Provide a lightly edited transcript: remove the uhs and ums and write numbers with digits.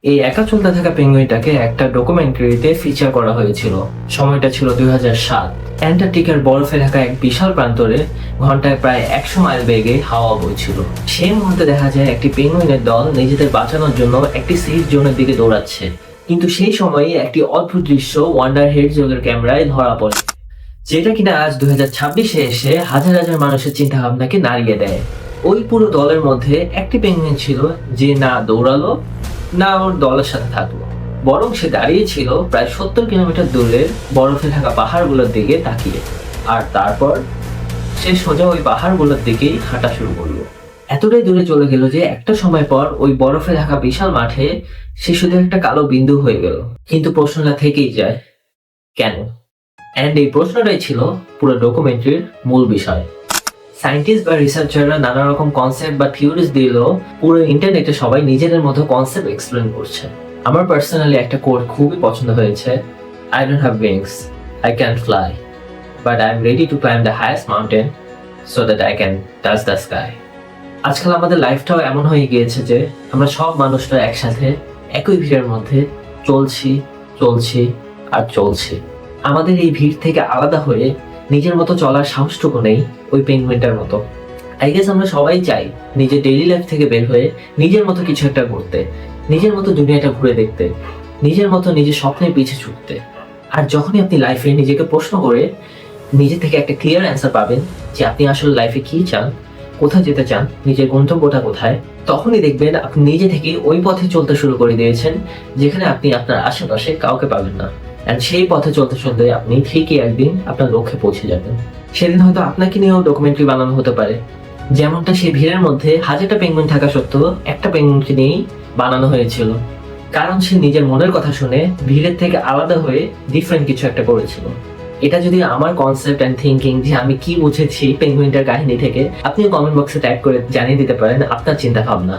এই একা চলতে থাকা পেঙ্গুইনটাকে একটা ডকুমেন্টারিতে ফিচার করা হয়েছিল। সময়টা ছিল 2007। অ্যান্টার্কটিকার বরফে ঢাকা এক বিশাল প্রান্তরে ঘন্টায় প্রায় 100 মাইল বেগে হাওয়া বইছিল। সেই মুহূর্তে দেখা যায় একটি পেঙ্গুইনের দল নিজেদের বাঁচানোর জন্য একটি সেফ জোনের দিকে দৌড়াচ্ছে। কিন্তু সেই সময়ে একটি অদ্ভুত দৃশ্য ওয়ান্ডার হেডজগের ক্যামেরায় ধরা পড়ে, যেটা কিনা আজ 2026-এ এসে হাজার হাজার মানুষের চিন্তা ভাবনাকে নাড়িয়ে দেয়। ওই পুরো দলের মধ্যে একটি পেঙ্গুইন ছিল যে না দৌড়ালো না ওর দলের সাথে থাকলো, বরং সে দাঁড়িয়ে ছিল প্রায় 70 কিলোমিটার দূরের বরফে ঢাকা পাহাড়গুলোর দিকে তাকিয়ে। আর তারপর সে সোজা ওই পাহাড়গুলোর দিকেই হাঁটা শুরু করলো। এতটাই দূরে চলে গেল যে একটা সময় পর ওই বরফে ঢাকা বিশাল মাঠে সে শুধু একটা কালো বিন্দু হয়ে গেল। কিন্তু প্রশ্নটা থেকেই যায়, কেন? অ্যান্ড এই প্রশ্নটাই ছিল পুরো ডকুমেন্টারির মূল বিষয়। সায়েন্টিস্ট বা রিসার্চাররা নানা রকম কনসেপ্ট বা থিওরিজ দিলেও পুরো ইন্টারনেটে সবাই নিজেদের মতো কনসেপ্ট এক্সপ্লেন করছে। আমার পার্সোনালি একটা কোট খুবই পছন্দ হয়েছে, I don't have wings, I can fly, but I am ready to climb the highest mountain so that I can touch the sky. আজকাল আমাদের লাইফটাও এমন হয়ে গিয়েছে যে আমরা সব মানুষরা একসাথে একই ভিড়ের মধ্যে চলছি চলছি আর চলছি। আমাদের এই ভিড় থেকে আলাদা হয়ে নিজের মতো চলার সাহসটুকু নেই ওই পেঙ্গুইনটার মতো। আই গেস আমরা সবাই চাই নিজের ডেইলি লাইফ থেকে বের হয়ে নিজের মতো কিছু একটা করতে, নিজের মতো দুনিয়াটা ঘুরে দেখতে, নিজের মতো নিজের স্বপ্নের পিছে ছুটতে। আর যখনই আপনি লাইফে নিজেকে প্রশ্ন করে নিজে থেকে একটা ক্লিয়ার অ্যান্সার পাবেন যে আপনি আসলে লাইফে কি চান, কোথায় যেতে চান, নিজের গন্তব্যটা কোথায়, তখনই দেখবেন আপনি নিজে থেকে ওই পথে চলতে শুরু করে দিয়েছেন যেখানে আপনি আপনার আশেপাশে কাউকে পাবেন না। অ্যান্ড সেই পথে চলতে চলতে আপনি ঠিকই একদিন আপনার লক্ষ্যে পৌঁছে যাবেন। সেদিন হয়তো আপনাকে নিয়েও ডকুমেন্টারি বানানো হতে পারে, যেমনটা সেই ভিড়ের মধ্যে হাজারটা পেঙ্গুইন থাকা সত্ত্বেও একটা পেঙ্গুইনকে নিয়েই বানানো হয়েছিল, কারণ সে নিজের মনের কথা শুনে ভিড়ের থেকে আলাদা হয়ে ডিফারেন্ট কিছু একটা করেছিল। এটা যদি আমার কনসেপ্ট অ্যান্ড থিঙ্কিং যে আমি কি বুঝেছি পেঙ্গুইনটার কাহিনী থেকে, আপনিও কমেন্ট বক্সে ট্যাগ করে জানিয়ে দিতে পারেন আপনার চিন্তা ভাবনা।